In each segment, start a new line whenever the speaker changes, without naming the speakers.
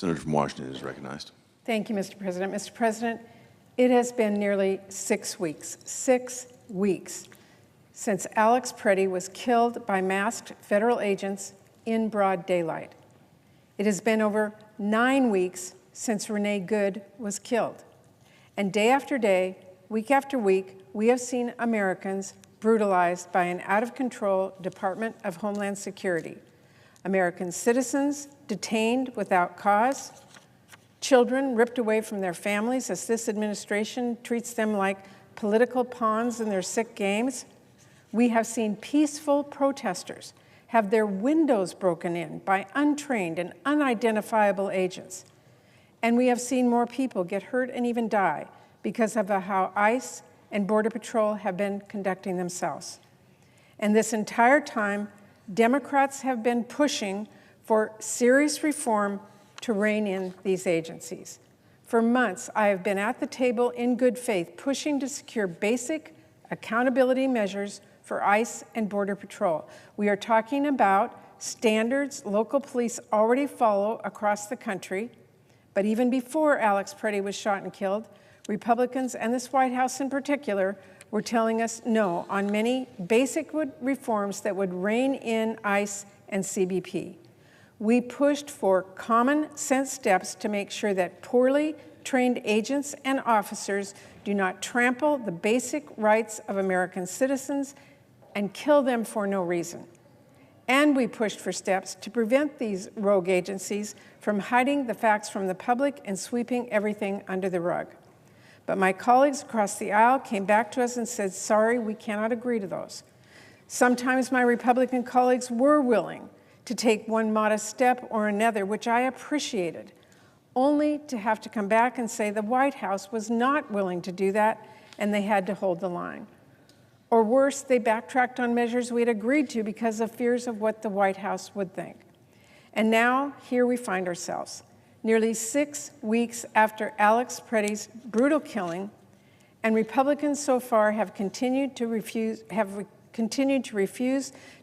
Senator from Washington is recognized.
Thank you, Mr. President. Mr. President, it has been nearly 6 weeks, 6 weeks, since Alex Preddy was killed by masked federal agents in broad daylight. It has been over 9 weeks since Renee Good was killed. And day after day, week after week, we have seen Americans brutalized by an out-of-control Department of Homeland Security. American citizens detained without cause, children ripped away from their families as this administration treats them like political pawns in their sick games. We have seen peaceful protesters have their windows broken in by untrained and unidentifiable agents. And we have seen more people get hurt and even die because of how ICE and Border Patrol have been conducting themselves. And this entire time, Democrats have been pushing for serious reform to rein in these agencies. For months, I have been at the table in good faith, pushing to secure basic accountability measures for ICE and Border Patrol. We are talking about standards local police already follow across the country, but even before Alex Preddy was shot and killed, Republicans and this White House in particular were telling us no on many basic reforms that would rein in ICE and CBP. We pushed for common sense steps to make sure that poorly trained agents and officers do not trample the basic rights of American citizens and kill them for no reason. And we pushed for steps to prevent these rogue agencies from hiding the facts from the public and sweeping everything under the rug. But my colleagues across the aisle came back to us and said, sorry, we cannot agree to those. Sometimes my Republican colleagues were willing to take one modest step or another, which I appreciated, only to have to come back and say the White House was not willing to do that and they had to hold the line. Or worse, they backtracked on measures we had agreed to because of fears of what the White House would think. And now, here we find ourselves, nearly 6 weeks after Alex Preddy's brutal killing, and Republicans so far have continued to refuse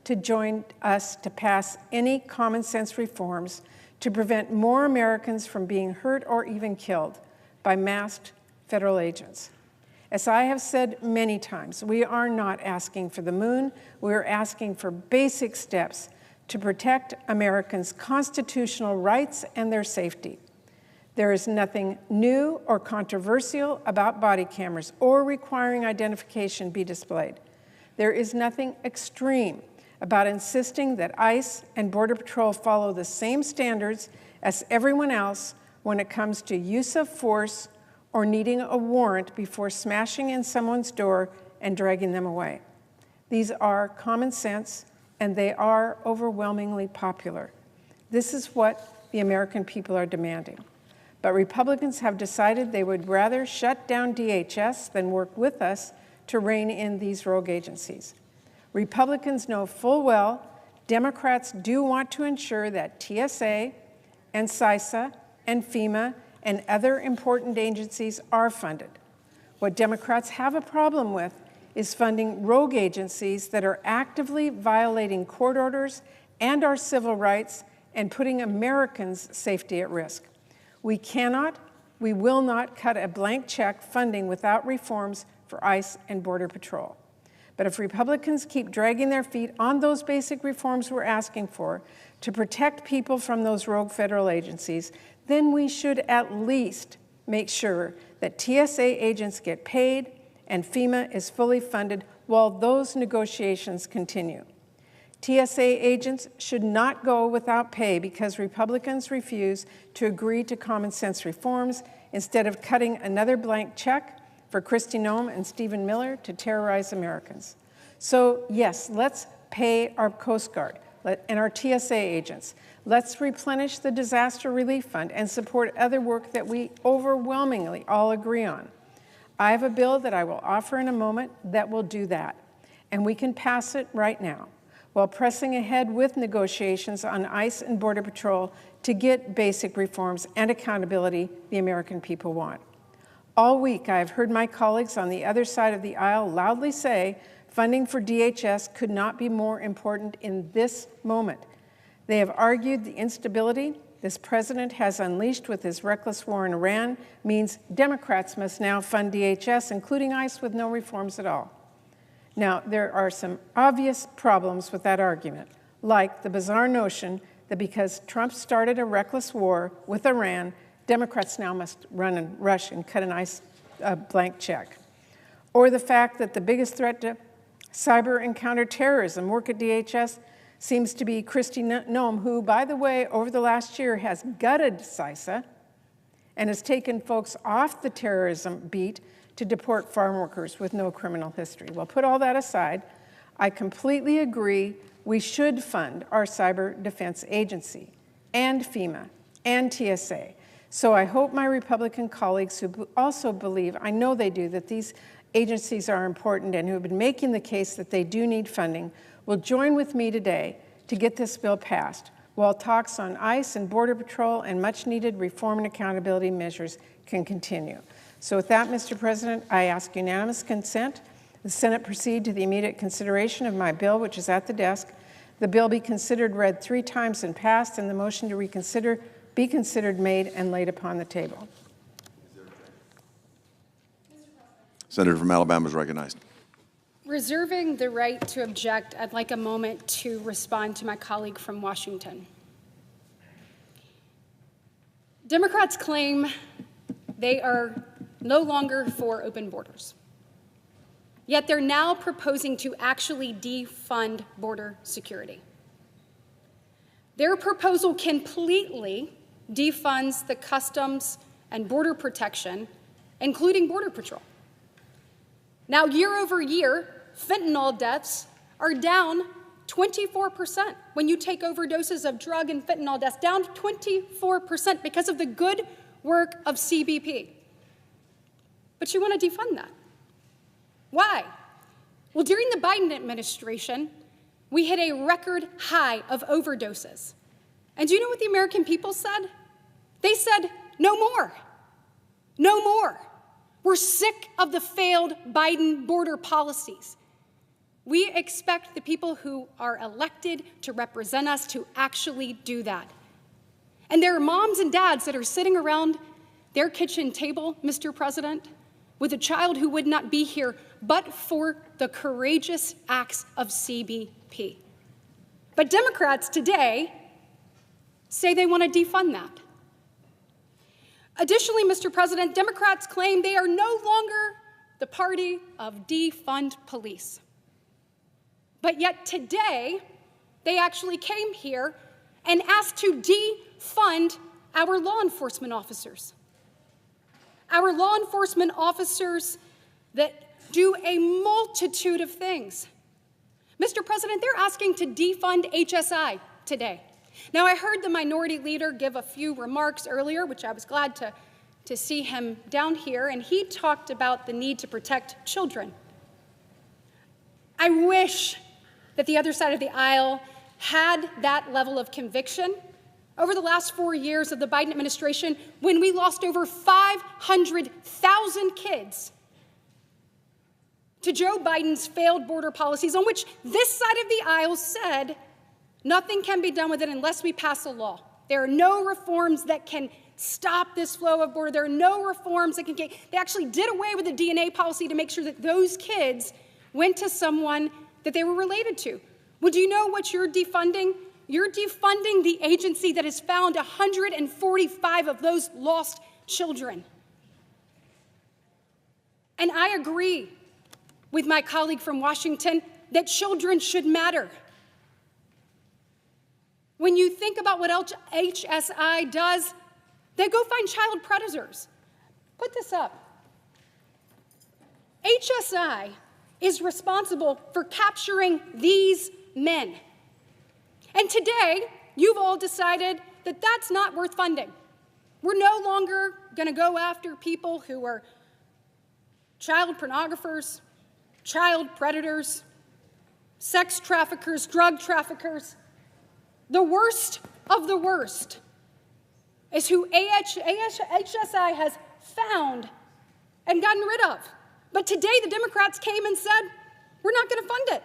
to join us to pass any common sense reforms to prevent more Americans from being hurt or even killed by masked federal agents. As I have said many times, we are not asking for the moon. We are asking for basic steps to protect Americans' constitutional rights and their safety. There is nothing new or controversial about body cameras or requiring identification be displayed. There is nothing extreme about insisting that ICE and Border Patrol follow the same standards as everyone else when it comes to use of force or needing a warrant before smashing in someone's door and dragging them away. These are common sense, and they are overwhelmingly popular. This is what the American people are demanding. But Republicans have decided they would rather shut down DHS than work with us to rein in these rogue agencies. Republicans know full well Democrats do want to ensure that TSA and CISA and FEMA and other important agencies are funded. What Democrats have a problem with is funding rogue agencies that are actively violating court orders and our civil rights and putting Americans' safety at risk. We cannot, we will not cut a blank check funding without reforms for ICE and Border Patrol. But if Republicans keep dragging their feet on those basic reforms we're asking for to protect people from those rogue federal agencies, then we should at least make sure that TSA agents get paid and FEMA is fully funded while those negotiations continue. TSA agents should not go without pay because Republicans refuse to agree to common sense reforms instead of cutting another blank check for Kristi Noem and Stephen Miller to terrorize Americans. So yes, let's pay our Coast Guard and our TSA agents. Let's replenish the disaster relief fund and support other work that we overwhelmingly all agree on. I have a bill that I will offer in a moment that will do that, and we can pass it right now while pressing ahead with negotiations on ICE and Border Patrol to get basic reforms and accountability the American people want. All week, I have heard my colleagues on the other side of the aisle loudly say funding for DHS could not be more important in this moment. They have argued the instability this president has unleashed with his reckless war in Iran means Democrats must now fund DHS, including ICE, with no reforms at all. Now, there are some obvious problems with that argument, like the bizarre notion that because Trump started a reckless war with Iran, Democrats now must run and rush and cut an ICE blank check. Or the fact that the biggest threat to cyber and counterterrorism work at DHS seems to be Kristi Noem, who, by the way, over the last year has gutted CISA and has taken folks off the terrorism beat to deport farm workers with no criminal history. Well, put all that aside, I completely agree we should fund our Cyber Defense Agency and FEMA and TSA. So I hope my Republican colleagues who also believe, I know they do, that these agencies are important and who have been making the case that they do need funding will join with me today to get this bill passed, while talks on ICE and Border Patrol and much-needed reform and accountability measures can continue. So with that, Mr. President, I ask unanimous consent. The Senate proceed to the immediate consideration of my bill, which is at the desk. The bill be considered, read 3 times, and passed, and the motion to reconsider be considered, made, and laid upon the table.
Senator from Alabama is recognized.
Reserving the right to object, I'd like a moment to respond to my colleague from Washington. Democrats claim they are no longer for open borders, yet they're now proposing to actually defund border security. Their proposal completely defunds the Customs and Border Protection, including Border Patrol. Now, year over year, fentanyl deaths are down 24% when you take overdoses of drug and fentanyl deaths, down 24% because of the good work of CBP. But you want to defund that. Why? Well, during the Biden administration, we hit a record high of overdoses. And do you know what the American people said? They said, no more. No more. We're sick of the failed Biden border policies. We expect the people who are elected to represent us to actually do that. And there are moms and dads that are sitting around their kitchen table, Mr. President, with a child who would not be here but for the courageous acts of CBP. But Democrats today say they want to defund that. Additionally, Mr. President, Democrats claim they are no longer the party of defund police. But yet today, they actually came here and asked to defund our law enforcement officers. Our law enforcement officers that do a multitude of things. Mr. President, they're asking to defund HSI today. Now, I heard the minority leader give a few remarks earlier, which I was glad to see him down here, and he talked about the need to protect children. I wish that the other side of the aisle had that level of conviction over the last 4 years of the Biden administration, when we lost over 500,000 kids to Joe Biden's failed border policies, on which this side of the aisle said nothing can be done with it unless we pass a law. There are no reforms that can stop this flow of border. There are no reforms that can get, they actually did away with the DNA policy to make sure that those kids went to someone that they were related to. Well, do you know what you're defunding? You're defunding the agency that has found 145 of those lost children. And I agree with my colleague from Washington that children should matter. When you think about what HSI does, they go find child predators. Put this up. HSI is responsible for capturing these men. And today, you've all decided that that's not worth funding. We're no longer going to go after people who are child pornographers, child predators, sex traffickers, drug traffickers. The worst of the worst is who HSI has found and gotten rid of. But today the Democrats came and said, we're not going to fund it.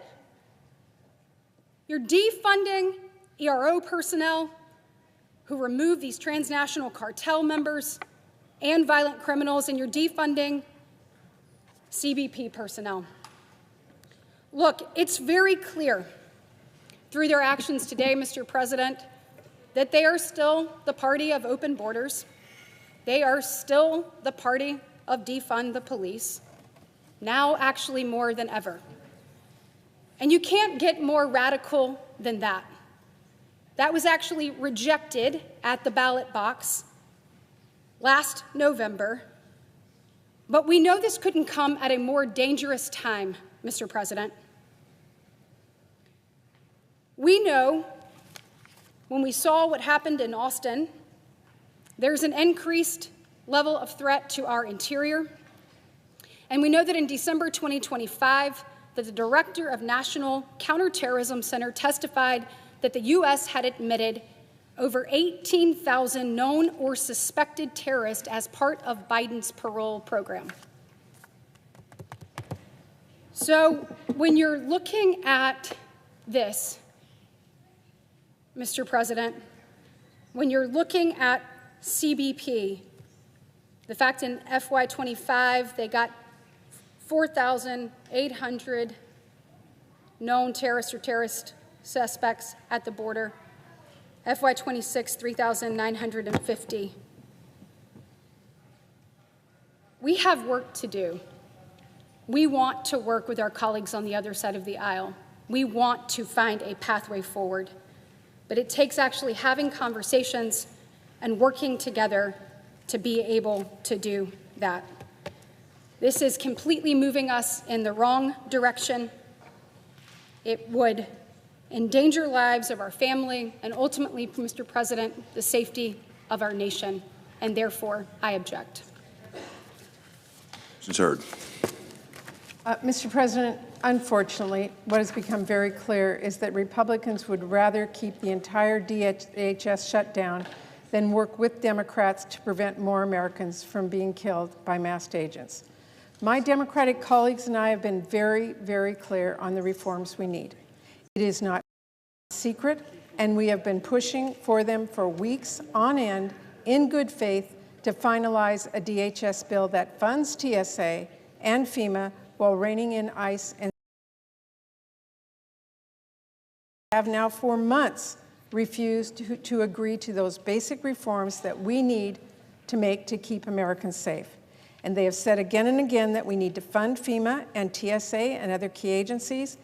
You're defunding ERO personnel. who remove these transnational cartel members and violent criminals, and you're defunding CBP personnel. Look, it's very clear through their actions today, Mr. President, that they are still the party of open borders. They are still the party of defund the police, now actually more than ever. And you can't get more radical than that. That was actually rejected at the ballot box last November. But we know this couldn't come at a more dangerous time, Mr. President. We know when we saw what happened in Austin, there's an increased level of threat to our interior. And we know that in December 2025, that the director of National Counterterrorism Center testified that the U.S. had admitted over 18,000 known or suspected terrorists as part of Biden's parole program. So when you're looking at this, Mr. President, when you're looking at CBP, the fact in FY25 they got 4,800 known terrorists or terrorist suspects at the border. FY26, 3,950. We have work to do. We want to work with our colleagues on the other side of the aisle. We want to find a pathway forward. But it takes actually having conversations and working together to be able to do that. This is completely moving us in the wrong direction. It would endanger lives of our family and ultimately, Mr. President, the safety of our nation, and therefore I object.
Since heard.
Mr. President, unfortunately, what has become very clear is that Republicans would rather keep the entire DHS shut down than work with Democrats to prevent more Americans from being killed by masked agents. My Democratic colleagues and I have been very, very clear on the reforms we need. It is not a secret, and we have been pushing for them for weeks on end in good faith to finalize a DHS bill that funds TSA and FEMA while reining in ICE, and have now for months refused to agree to those basic reforms that we need to keep Americans safe. And they have said again and again that we need to fund FEMA and TSA and other key agencies.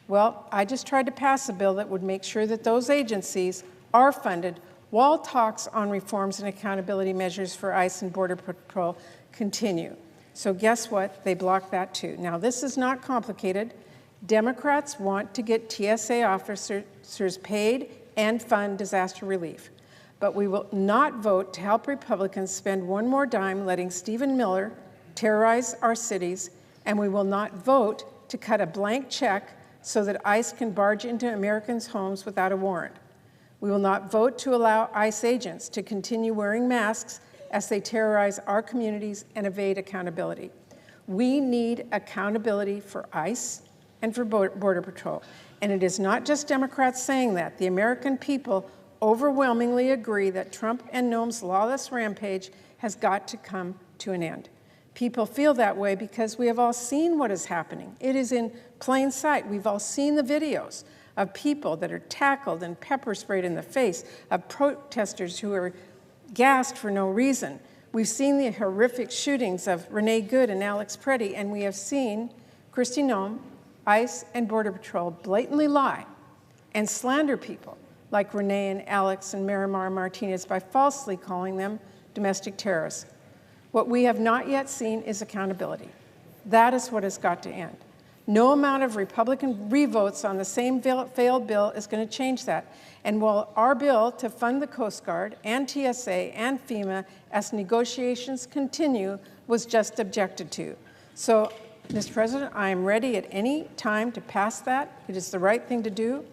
Well, I just tried to pass a bill that would make sure that those agencies are funded while talks on reforms and accountability measures for ICE and Border Patrol continue. So guess what? They blocked that too. Now, this is not complicated. Democrats want to get TSA officers paid and fund disaster relief. But we will not vote to help Republicans spend one more dime letting Stephen Miller terrorize our cities, and we will not vote to cut a blank check so that ICE can barge into Americans' homes without a warrant. We will not vote to allow ICE agents to continue wearing masks as they terrorize our communities and evade accountability. We need accountability for ICE and for Border Patrol. And it is not just Democrats saying that. The American people overwhelmingly agree that Trump and Noam's lawless rampage has got to come to an end. People feel that way because we have all seen what is happening. It is in plain sight. We've all seen the videos of people that are tackled and pepper sprayed in the face, of protesters who are gassed for no reason. We've seen the horrific shootings of Renee Good and Alex Preddy, and we have seen Kristi Noem, ICE, and Border Patrol blatantly lie and slander people like Renee and Alex and Miramar Martinez by falsely calling them domestic terrorists. What we have not yet seen is accountability. That is what has got to end. No amount of Republican revotes on the same failed bill is going to change that. And while our bill to fund the Coast Guard and TSA and FEMA as negotiations continue was just objected to. So, Mr. President, I am ready at any time to pass that. It is the right thing to do.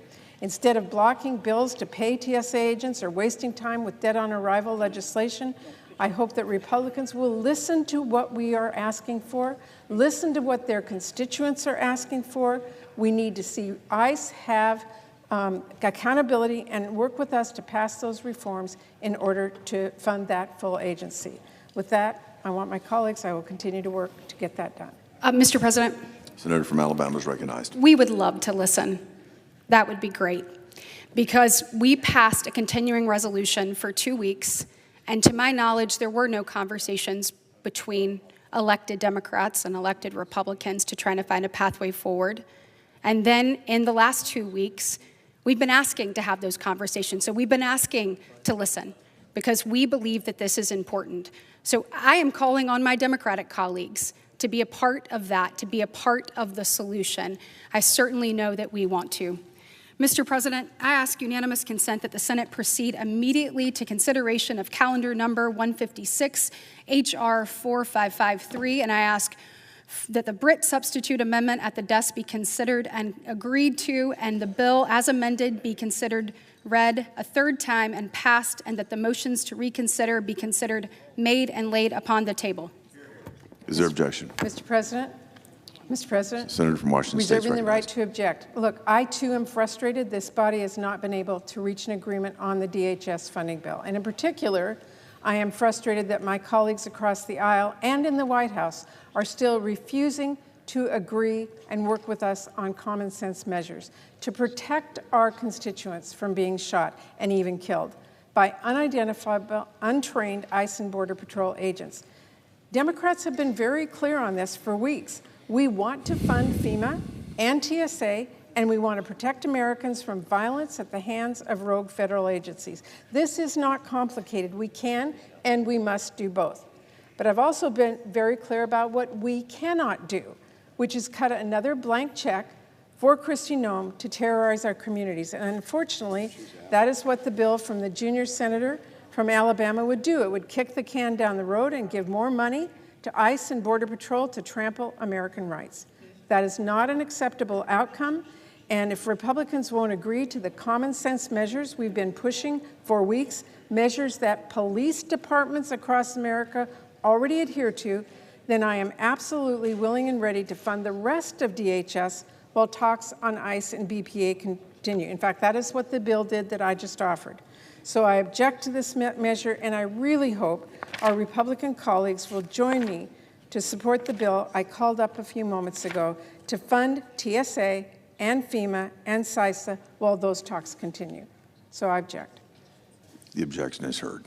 Instead of blocking bills to pay TSA agents or wasting time with dead-on-arrival legislation, I hope that Republicans will listen to what we are asking for, listen to what their constituents are asking for. We need to see ICE have accountability and work with us to pass those reforms in order to fund that full agency. With that, I want my colleagues, I will continue to work to get that done.
Mr. President,
Senator from Alabama is recognized.
we would love to listen. That would be great. Because we passed a continuing resolution for 2 weeks, and to my knowledge, there were no conversations between elected Democrats and elected Republicans to try to find a pathway forward. And then in the last 2 weeks, we've been asking to have those conversations. So we've been asking to listen because we believe that this is important. So I am calling on my Democratic colleagues to be a part of that, to be a part of the solution. I certainly know that we want to. Mr. President, I ask unanimous consent that the Senate proceed immediately to consideration of calendar number 156, H.R. 4553, and I ask that the Britt substitute amendment at the desk be considered and agreed to, and the bill as amended be considered read a third time and passed, and that the motions to reconsider be considered made and laid upon the table.
Is there objection?
Mr. President? Mr. President?
Senator from Washington State is
reserving the right
recognized.
to object. Look, I too am frustrated this body has not been able to reach an agreement on the DHS funding bill. And in particular, I am frustrated that my colleagues across the aisle and in the White House are still refusing to agree and work with us on common sense measures to protect our constituents from being shot and even killed by unidentifiable, untrained ICE and Border Patrol agents. Democrats have been very clear on this for weeks. We want to fund FEMA and TSA, and we want to protect Americans from violence at the hands of rogue federal agencies. This is not complicated. We can and we must do both. But I've also been very clear about what we cannot do, which is cut another blank check for Kristi Noem to terrorize our communities. And unfortunately, that is what the bill from the junior senator from Alabama would do. It would kick the can down the road and give more money to ICE and Border Patrol to trample American rights. That is not an acceptable outcome, and if Republicans won't agree to the common sense measures we've been pushing for weeks, measures that police departments across America already adhere to, then I am absolutely willing and ready to fund the rest of DHS while talks on ICE and BPA continue. In fact, that is what the bill did that I just offered. So I object to this measure, and I really hope our Republican colleagues will join me to support the bill I called up a few moments ago to fund TSA and FEMA and CISA while those talks continue. So I object.
The objection is heard.